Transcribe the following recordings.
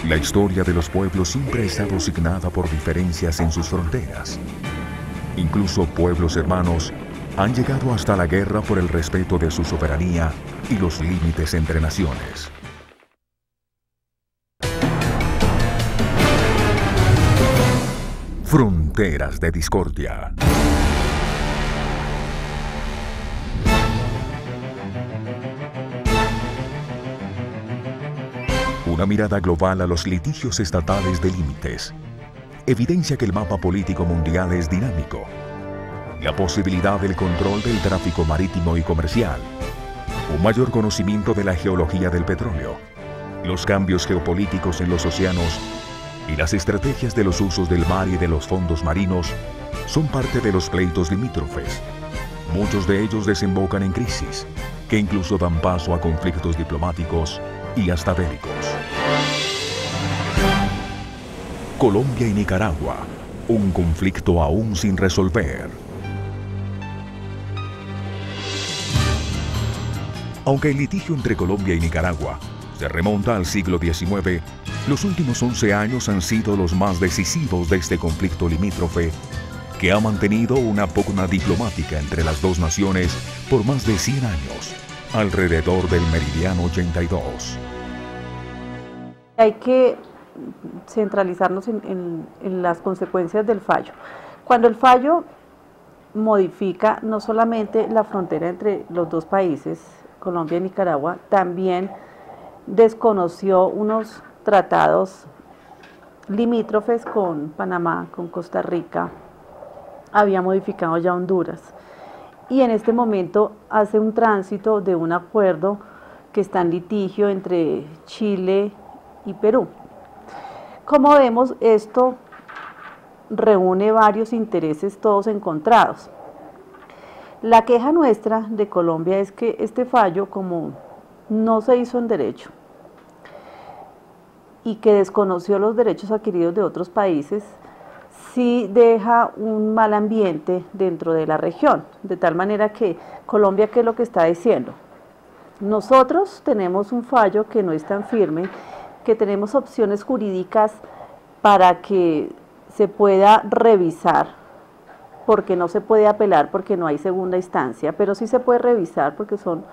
La historia de los pueblos siempre ha estado signada por diferencias en sus fronteras. Incluso pueblos hermanos han llegado hasta la guerra por el respeto de su soberanía y los límites entre naciones. Fronteras de discordia. Una mirada global a los litigios estatales de límites evidencia que el mapa político mundial es dinámico. La posibilidad del control del tráfico marítimo y comercial, un mayor conocimiento de la geología del petróleo, los cambios geopolíticos en los océanos y las estrategias de los usos del mar y de los fondos marinos son parte de los pleitos limítrofes. Muchos de ellos desembocan en crisis, que incluso dan paso a conflictos diplomáticos y hasta bélicos. Colombia y Nicaragua, un conflicto aún sin resolver. Aunque el litigio entre Colombia y Nicaragua se remonta al siglo XIX, los últimos 11 años han sido los más decisivos de este conflicto limítrofe, que ha mantenido una pugna diplomática entre las dos naciones por más de 100 años, alrededor del meridiano 82. Hay que centralizarnos en las consecuencias del fallo. Cuando el fallo modifica no solamente la frontera entre los dos países, Colombia y Nicaragua, también desconoció unos tratados limítrofes con Panamá, con Costa Rica, había modificado ya Honduras y en este momento hace un tránsito de un acuerdo que está en litigio entre Chile y Perú. Como vemos, esto reúne varios intereses todos encontrados. La queja nuestra de Colombia es que este fallo, como no se hizo en derecho y que desconoció los derechos adquiridos de otros países, sí deja un mal ambiente dentro de la región, de tal manera que Colombia, ¿qué es lo que está diciendo? Nosotros tenemos un fallo que no es tan firme, que tenemos opciones jurídicas para que se pueda revisar, porque no se puede apelar porque no hay segunda instancia, pero sí se puede revisar porque son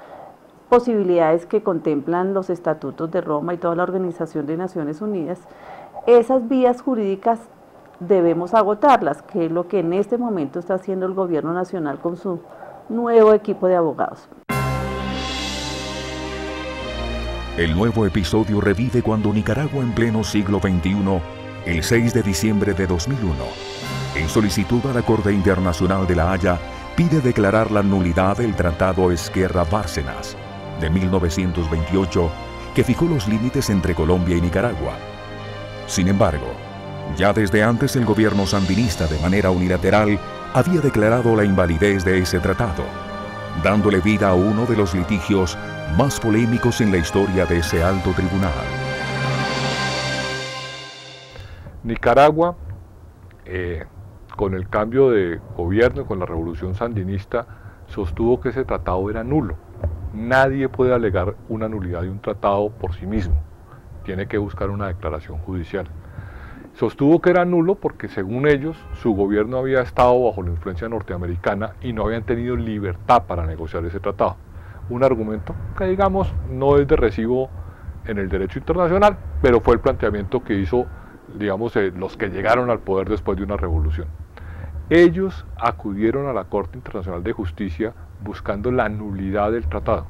posibilidades que contemplan los estatutos de Roma y toda la Organización de Naciones Unidas. Esas vías jurídicas debemos agotarlas, que es lo que en este momento está haciendo el gobierno nacional con su nuevo equipo de abogados. El nuevo episodio revive cuando Nicaragua, en pleno siglo XXI, el 6 de diciembre de 2001, en solicitud a la Corte Internacional de La Haya, pide declarar la nulidad del Tratado Esquerra-Bárcenas de 1928, que fijó los límites entre Colombia y Nicaragua. Sin embargo, ya desde antes el gobierno sandinista, de manera unilateral, había declarado la invalidez de ese tratado, dándole vida a uno de los litigios más polémicos en la historia de ese alto tribunal. Nicaragua, con el cambio de gobierno, con la revolución sandinista, sostuvo que ese tratado era nulo. Nadie puede alegar una nulidad de un tratado por sí mismo. Tiene que buscar una declaración judicial. Sostuvo que era nulo porque, según ellos, su gobierno había estado bajo la influencia norteamericana y no habían tenido libertad para negociar ese tratado. Un argumento que, digamos, no es de recibo en el derecho internacional, pero fue el planteamiento que hizo, digamos, los que llegaron al poder después de una revolución. Ellos acudieron a la Corte Internacional de Justicia buscando la nulidad del tratado,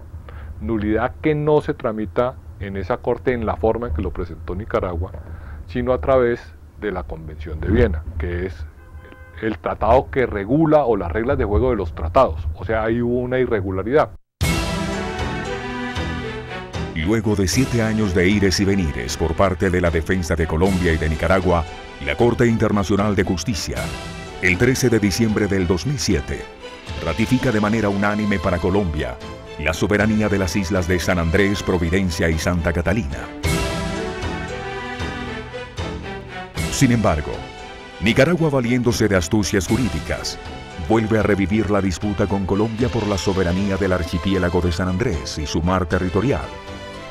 nulidad que no se tramita en esa corte en la forma en que lo presentó Nicaragua, sino a través de la Convención de Viena, que es el tratado que regula o las reglas de juego de los tratados. O sea, ahí hubo una irregularidad. Luego de 7 años de ires y venires por parte de la defensa de Colombia y de Nicaragua, la Corte Internacional de Justicia, el 13 de diciembre del 2007, ratifica de manera unánime para Colombia la soberanía de las islas de San Andrés, Providencia y Santa Catalina. Sin embargo, Nicaragua, valiéndose de astucias jurídicas, vuelve a revivir la disputa con Colombia por la soberanía del archipiélago de San Andrés y su mar territorial.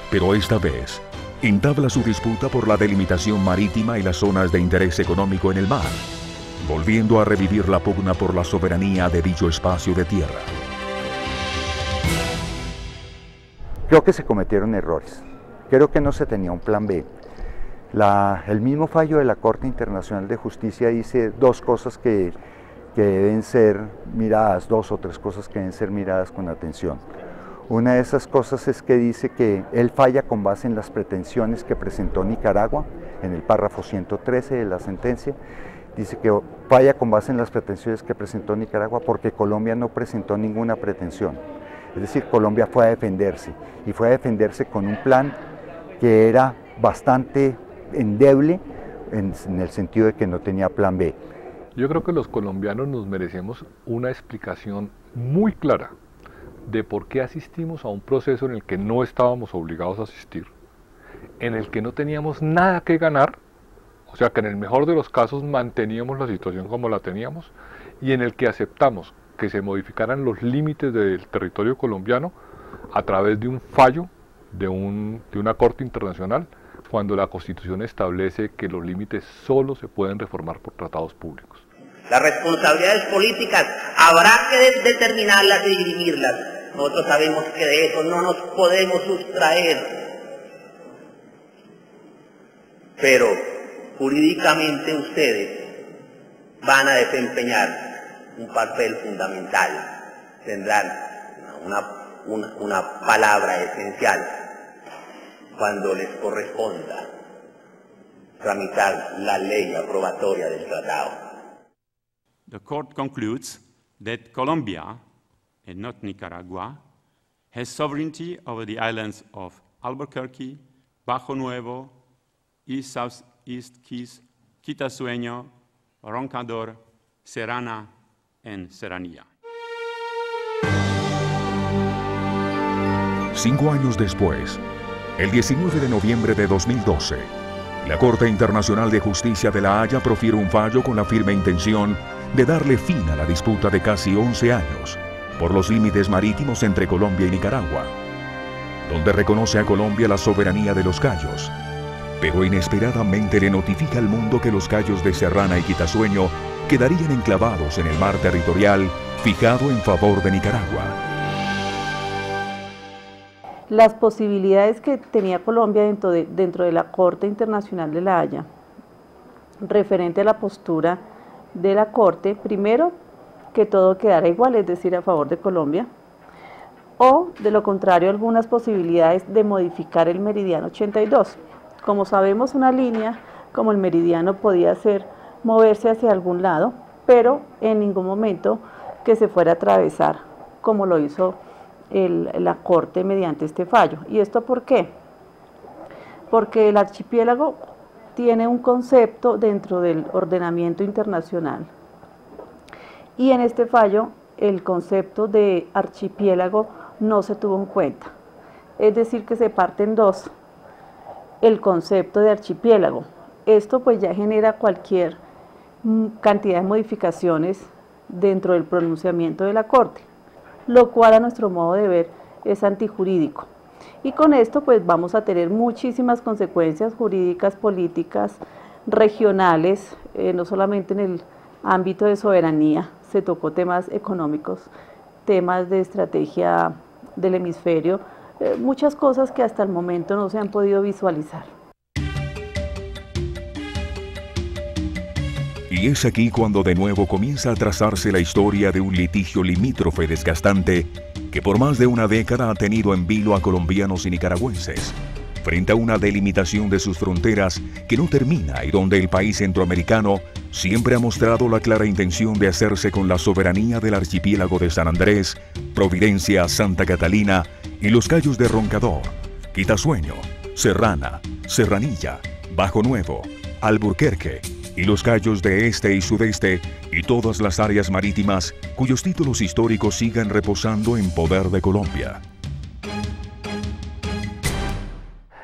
Pero esta vez, entabla su disputa por la delimitación marítima y las zonas de interés económico en el mar, volviendo a revivir la pugna por la soberanía de dicho espacio de tierra. Creo que se cometieron errores. Creo que no se tenía un plan B. El mismo fallo de la Corte Internacional de Justicia dice dos cosas que deben ser miradas, dos o tres cosas que deben ser miradas con atención. Una de esas cosas es que dice que él falla con base en las pretensiones que presentó Nicaragua, en el párrafo 113 de la sentencia. Dice que falla con base en las pretensiones que presentó Nicaragua porque Colombia no presentó ninguna pretensión. Es decir, Colombia fue a defenderse, y fue a defenderse con un plan que era bastante endeble en el sentido de que no tenía plan B. Yo creo que los colombianos nos merecemos una explicación muy clara de por qué asistimos a un proceso en el que no estábamos obligados a asistir, en el que no teníamos nada que ganar, o sea que en el mejor de los casos manteníamos la situación como la teníamos, y en el que aceptamos que se modificaran los límites del territorio colombiano a través de un fallo de una corte internacional, cuando la Constitución establece que los límites solo se pueden reformar por tratados públicos. Las responsabilidades políticas habrá que determinarlas y dirimirlas. Nosotros sabemos que de eso no nos podemos sustraer. Pero jurídicamente ustedes van a desempeñar un papel fundamental. Tendrán una palabra esencial cuando les corresponda tramitar la ley aprobatoria del tratado. The court concludes that Colombia, and not Nicaragua, has sovereignty over the islands of Albuquerque, Bajo Nuevo, East Southeast Keys, Quitasueño, Roncador, Serrana, and Serranía. 5 años después, el 19 de noviembre de 2012, la Corte Internacional de Justicia de La Haya profiere un fallo con la firme intención de darle fin a la disputa de casi 11 años por los límites marítimos entre Colombia y Nicaragua, donde reconoce a Colombia la soberanía de los cayos, pero inesperadamente le notifica al mundo que los cayos de Serrana y Quitasueño quedarían enclavados en el mar territorial fijado en favor de Nicaragua. Las posibilidades que tenía Colombia dentro de la Corte Internacional de La Haya, referente a la postura de la Corte, primero, que todo quedara igual, es decir, a favor de Colombia, o de lo contrario, algunas posibilidades de modificar el meridiano 82. Como sabemos, una línea como el meridiano podía moverse hacia algún lado, pero en ningún momento que se fuera a atravesar, como lo hizo la Corte mediante este fallo. ¿Y esto por qué? Porque el archipiélago tiene un concepto dentro del ordenamiento internacional, y en este fallo el concepto de archipiélago no se tuvo en cuenta, es decir, que se parte en dos el concepto de archipiélago. Esto pues ya genera cualquier cantidad de modificaciones dentro del pronunciamiento de la Corte, lo cual a nuestro modo de ver es antijurídico. Y con esto pues vamos a tener muchísimas consecuencias jurídicas, políticas, regionales, no solamente en el ámbito de soberanía, se tocó temas económicos, temas de estrategia del hemisferio, muchas cosas que hasta el momento no se han podido visualizar. Y es aquí cuando de nuevo comienza a trazarse la historia de un litigio limítrofe desgastante que por más de una década ha tenido en vilo a colombianos y nicaragüenses, frente a una delimitación de sus fronteras que no termina y donde el país centroamericano siempre ha mostrado la clara intención de hacerse con la soberanía del archipiélago de San Andrés, Providencia, Santa Catalina y los cayos de Roncador, Quitasueño, Serrana, Serranilla, Bajo Nuevo, Albuquerque y los cayos de este y sudeste y todas las áreas marítimas cuyos títulos históricos sigan reposando en poder de Colombia.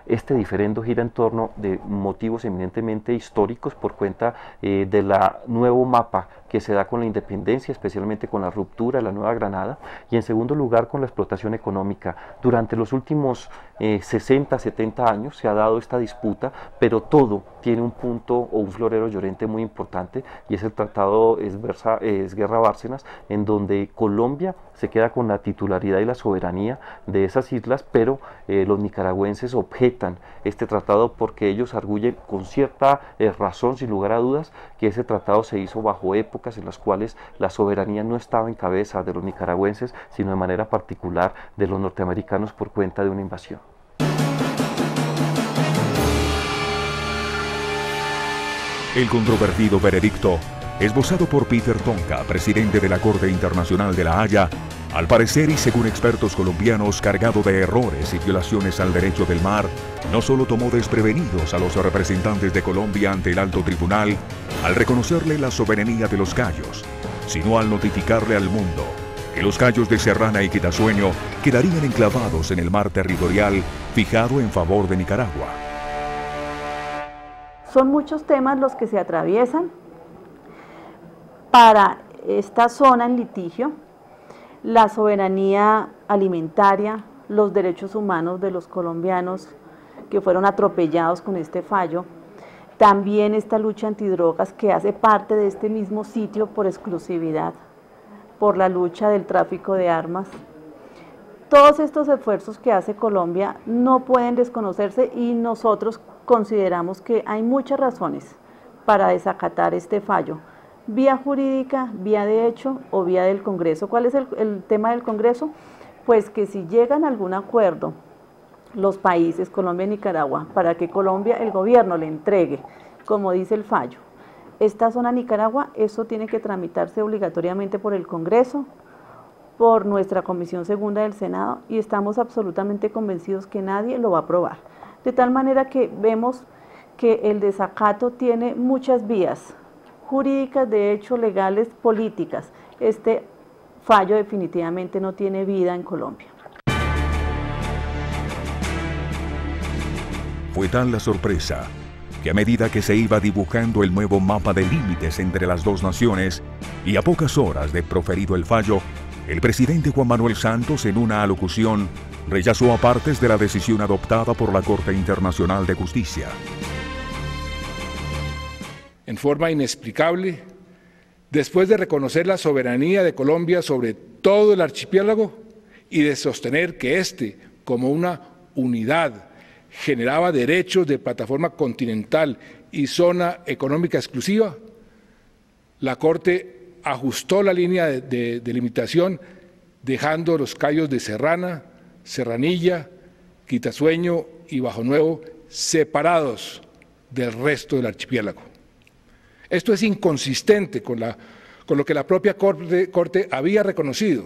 Este diferendo gira en torno de motivos eminentemente históricos por cuenta del nuevo mapa que se da con la independencia, especialmente con la ruptura de la Nueva Granada, y en segundo lugar con la explotación económica. Durante los últimos 60, 70 años se ha dado esta disputa, pero todo tiene un punto o un florero llorente muy importante, y es el Tratado Esguerra-Bárcenas, en donde Colombia se queda con la titularidad y la soberanía de esas islas, pero los nicaragüenses objetan este tratado porque ellos arguyen con cierta razón, sin lugar a dudas, que ese tratado se hizo bajo épocas en las cuales la soberanía no estaba en cabeza de los nicaragüenses, sino de manera particular de los norteamericanos por cuenta de una invasión. El controvertido veredicto, esbozado por Peter Tonka, presidente de la Corte Internacional de La Haya, al parecer y según expertos colombianos cargado de errores y violaciones al derecho del mar, no solo tomó desprevenidos a los representantes de Colombia ante el alto tribunal al reconocerle la soberanía de los cayos, sino al notificarle al mundo que los cayos de Serrana y Quitasueño quedarían enclavados en el mar territorial fijado en favor de Nicaragua. Son muchos temas los que se atraviesan para esta zona en litigio: la soberanía alimentaria, los derechos humanos de los colombianos que fueron atropellados con este fallo, también esta lucha antidrogas que hace parte de este mismo sitio por exclusividad, por la lucha del tráfico de armas. Todos estos esfuerzos que hace Colombia no pueden desconocerse y nosotros consideramos que hay muchas razones para desacatar este fallo, vía jurídica, vía de hecho o vía del Congreso. ¿Cuál es el tema del Congreso? Pues que si llegan a algún acuerdo los países, Colombia y Nicaragua, para que Colombia, el gobierno le entregue, como dice el fallo, esta zona Nicaragua, eso tiene que tramitarse obligatoriamente por el Congreso, por nuestra Comisión Segunda del Senado, y estamos absolutamente convencidos que nadie lo va a aprobar. De tal manera que vemos que el desacato tiene muchas vías jurídicas, de hecho, legales, políticas. Este fallo definitivamente no tiene vida en Colombia. Fue tal la sorpresa que a medida que se iba dibujando el nuevo mapa de límites entre las dos naciones y a pocas horas de proferido el fallo, el presidente Juan Manuel Santos, en una alocución, rechazó a partes de la decisión adoptada por la Corte Internacional de Justicia. En forma inexplicable, después de reconocer la soberanía de Colombia sobre todo el archipiélago y de sostener que éste, como una unidad, generaba derechos de plataforma continental y zona económica exclusiva, la Corte ajustó la línea de limitación, dejando los cayos de Serrana, Serranilla, Quitasueño y Bajo Nuevo separados del resto del archipiélago. Esto es inconsistente con lo que la propia Corte había reconocido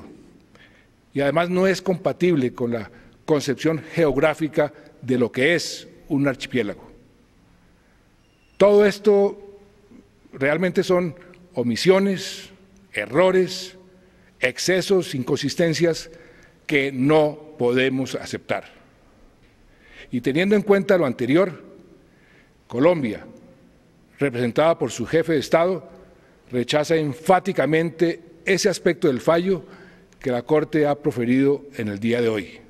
y además no es compatible con la concepción geográfica de lo que es un archipiélago. Todo esto realmente son omisiones, errores, excesos, inconsistencias que no podemos aceptar. Y teniendo en cuenta lo anterior, Colombia, representada por su jefe de Estado, rechaza enfáticamente ese aspecto del fallo que la Corte ha proferido en el día de hoy.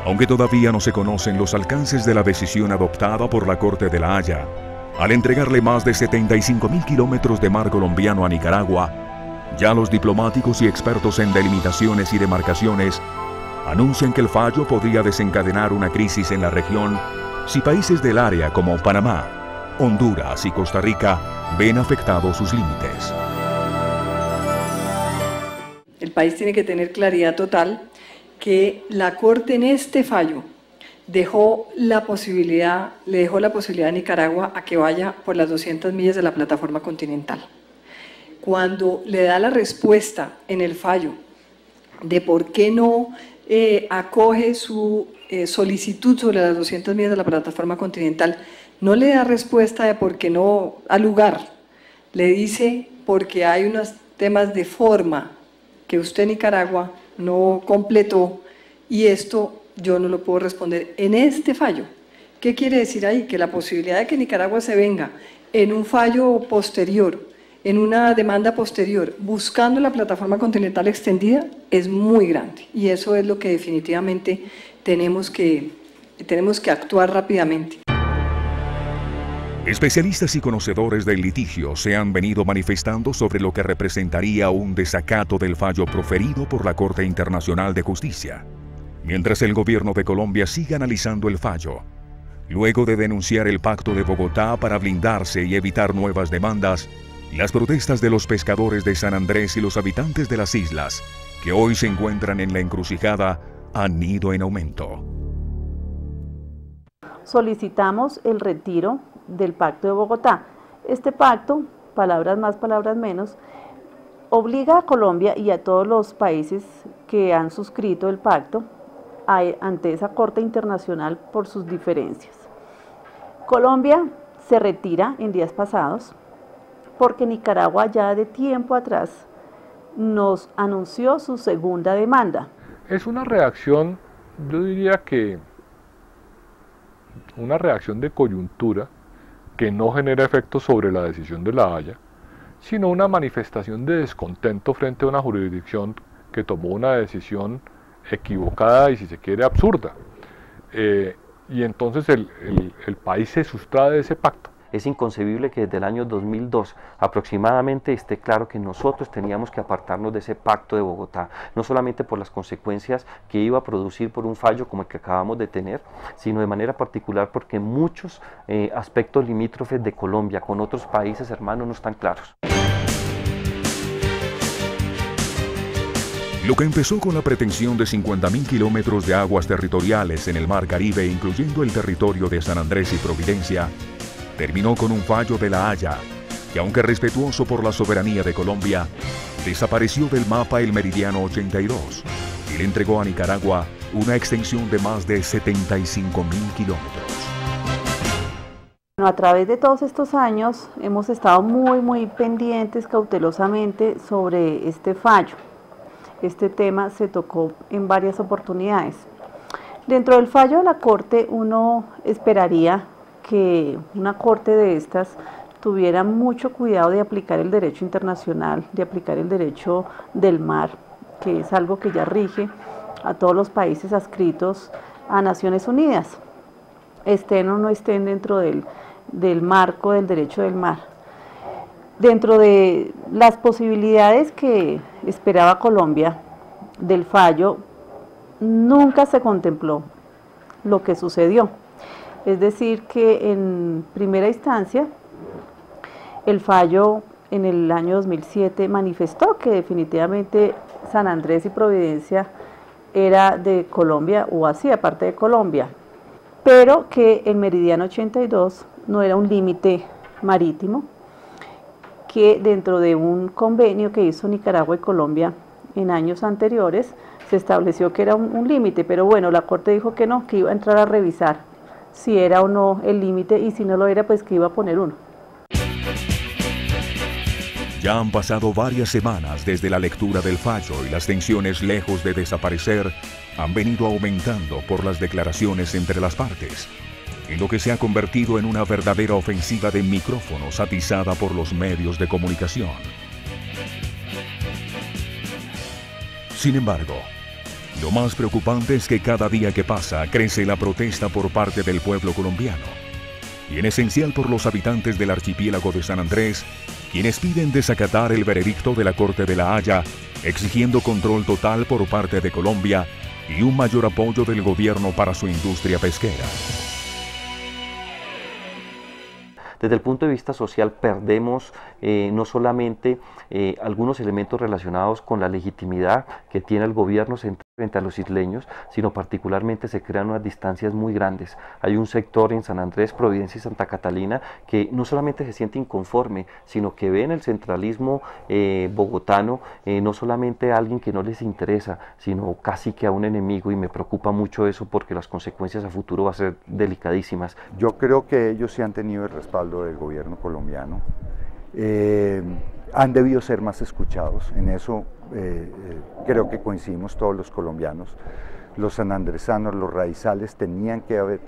Aunque todavía no se conocen los alcances de la decisión adoptada por la Corte de La Haya, al entregarle más de 75.000 kilómetros de mar colombiano a Nicaragua, ya los diplomáticos y expertos en delimitaciones y demarcaciones anuncian que el fallo podría desencadenar una crisis en la región si países del área como Panamá, Honduras y Costa Rica ven afectados sus límites. El país tiene que tener claridad total que la Corte en este fallo le dejó la posibilidad a Nicaragua a que vaya por las 200 millas de la plataforma continental. Cuando le da la respuesta en el fallo de por qué no acoge su solicitud sobre las 200 millas de la plataforma continental, no le da respuesta de por qué no al lugar, le dice porque hay unos temas de forma que usted, Nicaragua, no completó, y esto yo no lo puedo responder en este fallo. ¿Qué quiere decir ahí? Que la posibilidad de que Nicaragua se venga en un fallo posterior, en una demanda posterior, buscando la plataforma continental extendida, es muy grande. Y eso es lo que definitivamente tenemos que actuar rápidamente. Especialistas y conocedores del litigio se han venido manifestando sobre lo que representaría un desacato del fallo proferido por la Corte Internacional de Justicia. Mientras el gobierno de Colombia sigue analizando el fallo, luego de denunciar el Pacto de Bogotá para blindarse y evitar nuevas demandas, las protestas de los pescadores de San Andrés y los habitantes de las islas, que hoy se encuentran en la encrucijada, han ido en aumento. Solicitamos el retiro del Pacto de Bogotá. Este pacto, palabras más, palabras menos, obliga a Colombia y a todos los países que han suscrito el pacto ante esa Corte Internacional por sus diferencias. Colombia se retira en días pasados porque Nicaragua ya de tiempo atrás nos anunció su segunda demanda. Es una reacción, yo diría que una reacción de coyuntura que no genera efectos sobre la decisión de La Haya, sino una manifestación de descontento frente a una jurisdicción que tomó una decisión equivocada y, si se quiere, absurda. Y entonces el país se sustrae de ese pacto. Es inconcebible que desde el año 2002 aproximadamente esté claro que nosotros teníamos que apartarnos de ese Pacto de Bogotá, no solamente por las consecuencias que iba a producir por un fallo como el que acabamos de tener, sino de manera particular porque muchos aspectos limítrofes de Colombia con otros países hermanos no están claros. Lo que empezó con la pretensión de 50.000 kilómetros de aguas territoriales en el Mar Caribe, incluyendo el territorio de San Andrés y Providencia, terminó con un fallo de La Haya, que aunque respetuoso por la soberanía de Colombia, desapareció del mapa el meridiano 82 y le entregó a Nicaragua una extensión de más de 75.000 kilómetros. A través de todos estos años hemos estado muy pendientes cautelosamente sobre este fallo. Este tema se tocó en varias oportunidades. Dentro del fallo de la Corte uno esperaría que una corte de estas tuviera mucho cuidado de aplicar el derecho internacional, de aplicar el derecho del mar, que es algo que ya rige a todos los países adscritos a Naciones Unidas, estén o no estén dentro del marco del derecho del mar. Dentro de las posibilidades que esperaba Colombia del fallo, nunca se contempló lo que sucedió. Es decir, que en primera instancia, el fallo en el año 2007 manifestó que definitivamente San Andrés y Providencia era de Colombia o hacía parte de Colombia, pero que el meridiano 82 no era un límite marítimo, que dentro de un convenio que hizo Nicaragua y Colombia en años anteriores se estableció que era un límite, pero bueno, la Corte dijo que no, que iba a entrar a revisar si era o no el límite, y si no lo era, pues que iba a poner uno. Ya han pasado varias semanas desde la lectura del fallo y las tensiones, lejos de desaparecer, han venido aumentando por las declaraciones entre las partes, en lo que se ha convertido en una verdadera ofensiva de micrófonos atizada por los medios de comunicación. Sin embargo, lo más preocupante es que cada día que pasa crece la protesta por parte del pueblo colombiano, y en esencial por los habitantes del archipiélago de San Andrés, quienes piden desacatar el veredicto de la Corte de La Haya, exigiendo control total por parte de Colombia y un mayor apoyo del gobierno para su industria pesquera. Desde el punto de vista social perdemos no solamente algunos elementos relacionados con la legitimidad que tiene el gobierno frente a los isleños, sino particularmente se crean unas distancias muy grandes. Hay un sector en San Andrés, Providencia y Santa Catalina que no solamente se siente inconforme, sino que ve en el centralismo bogotano no solamente a alguien que no les interesa, sino casi que a un enemigo, y me preocupa mucho eso porque las consecuencias a futuro van a ser delicadísimas. Yo creo que ellos sí han tenido el respaldo del gobierno colombiano. Han debido ser más escuchados, en eso creo que coincidimos todos los colombianos, los sanandresanos, los raizales, tenían que haber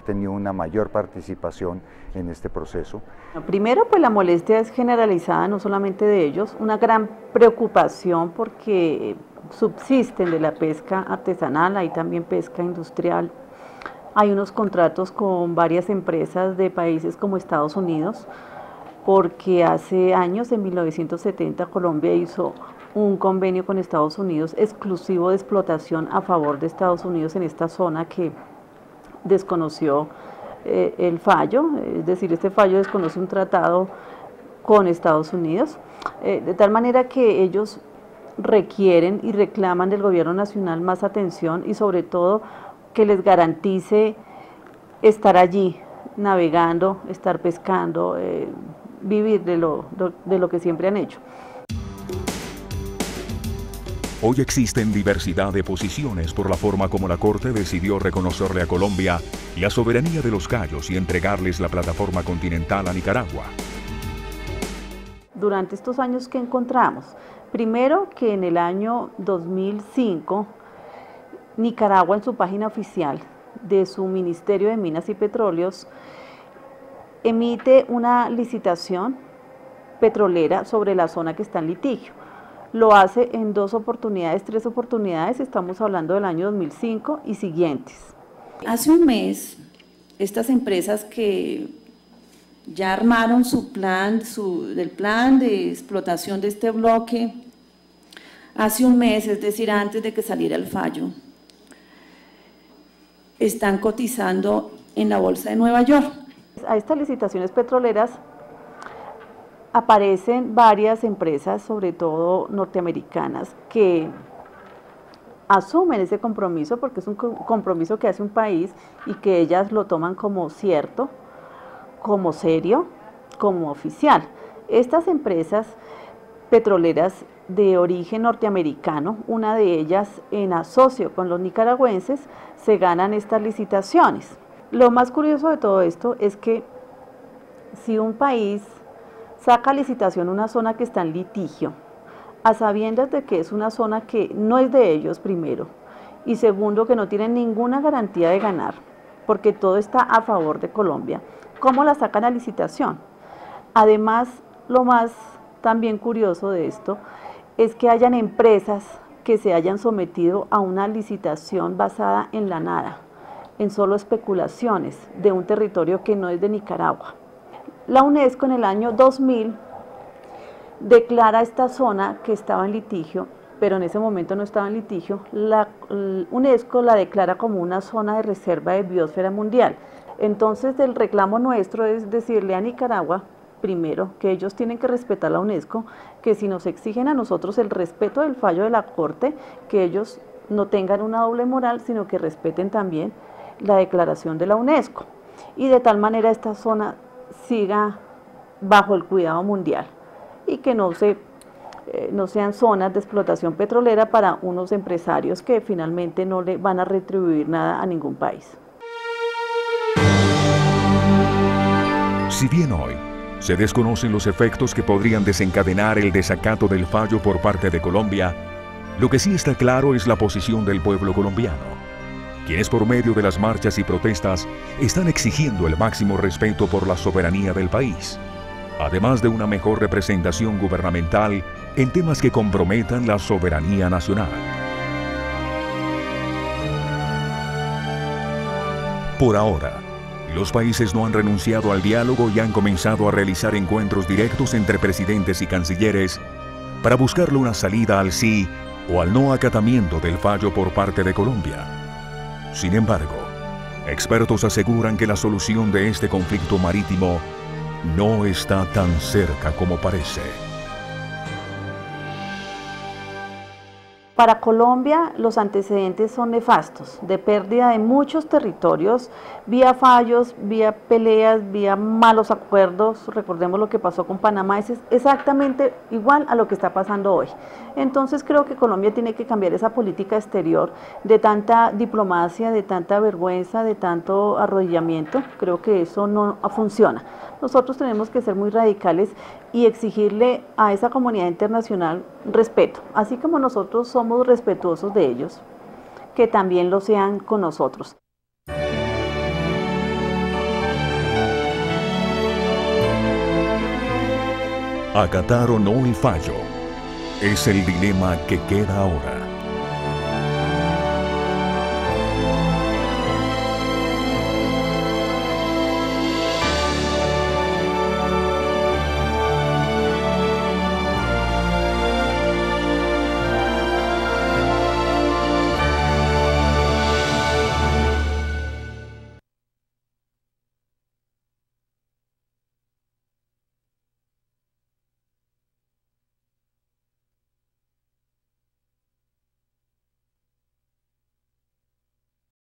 tenido una mayor participación en este proceso. Primero, pues la molestia es generalizada, no solamente de ellos, una gran preocupación porque subsisten de la pesca artesanal, hay también pesca industrial, hay unos contratos con varias empresas de países como Estados Unidos, porque hace años, en 1970, Colombia hizo un convenio con Estados Unidos exclusivo de explotación a favor de Estados Unidos en esta zona que desconoció el fallo, es decir, este fallo desconoce un tratado con Estados Unidos, de tal manera que ellos requieren y reclaman del gobierno nacional más atención y sobre todo que les garantice estar allí navegando, estar pescando, vivir de lo que siempre han hecho. Hoy existen diversidad de posiciones por la forma como la Corte decidió reconocerle a Colombia la soberanía de los Cayos y entregarles la plataforma continental a Nicaragua. Durante estos años que encontramos, primero que en el año 2005, Nicaragua en su página oficial de su Ministerio de Minas y Petróleos emite una licitación petrolera sobre la zona que está en litigio. Lo hace en 2 oportunidades, 3 oportunidades, estamos hablando del año 2005 y siguientes. Hace un mes, estas empresas que ya armaron su plan, del plan de explotación de este bloque, hace un mes, es decir, antes de que saliera el fallo, están cotizando en la Bolsa de Nueva York. A estas licitaciones petroleras aparecen varias empresas, sobre todo norteamericanas, que asumen ese compromiso porque es un compromiso que hace un país y que ellas lo toman como cierto, como serio, como oficial. Estas empresas petroleras de origen norteamericano, una de ellas en asocio con los nicaragüenses, se ganan estas licitaciones. Lo más curioso de todo esto es que si un país saca a licitación una zona que está en litigio, a sabiendas de que es una zona que no es de ellos primero, y segundo que no tienen ninguna garantía de ganar, porque todo está a favor de Colombia, ¿cómo la sacan a licitación? Además, lo más también curioso de esto es que hayan empresas que se hayan sometido a una licitación basada en la nada, en solo especulaciones de un territorio que no es de Nicaragua. La UNESCO en el año 2000 declara esta zona que estaba en litigio, pero en ese momento no estaba en litigio, la UNESCO la declara como una zona de reserva de biosfera mundial. Entonces el reclamo nuestro es decirle a Nicaragua, primero, que ellos tienen que respetar la UNESCO, que si nos exigen a nosotros el respeto del fallo de la Corte, que ellos no tengan una doble moral, sino que respeten también la declaración de la UNESCO. Y de tal manera esta zona siga bajo el cuidado mundial y que no sean zonas de explotación petrolera para unos empresarios que finalmente no le van a retribuir nada a ningún país. Si bien hoy se desconocen los efectos que podrían desencadenar el desacato del fallo por parte de Colombia, lo que sí está claro es la posición del pueblo colombiano, quienes por medio de las marchas y protestas están exigiendo el máximo respeto por la soberanía del país, además de una mejor representación gubernamental en temas que comprometan la soberanía nacional. Por ahora, los países no han renunciado al diálogo y han comenzado a realizar encuentros directos entre presidentes y cancilleres para buscarle una salida al sí o al no acatamiento del fallo por parte de Colombia. Sin embargo, expertos aseguran que la solución de este conflicto marítimo no está tan cerca como parece. Para Colombia los antecedentes son nefastos, de pérdida de muchos territorios, vía fallos, vía peleas, vía malos acuerdos. Recordemos lo que pasó con Panamá, es exactamente igual a lo que está pasando hoy. Entonces creo que Colombia tiene que cambiar esa política exterior de tanta diplomacia, de tanta vergüenza, de tanto arrodillamiento. Creo que eso no funciona. Nosotros tenemos que ser muy radicales y exigirle a esa comunidad internacional respeto, así como nosotros somos respetuosos de ellos, que también lo sean con nosotros. Acatar o no el fallo es el dilema que queda ahora.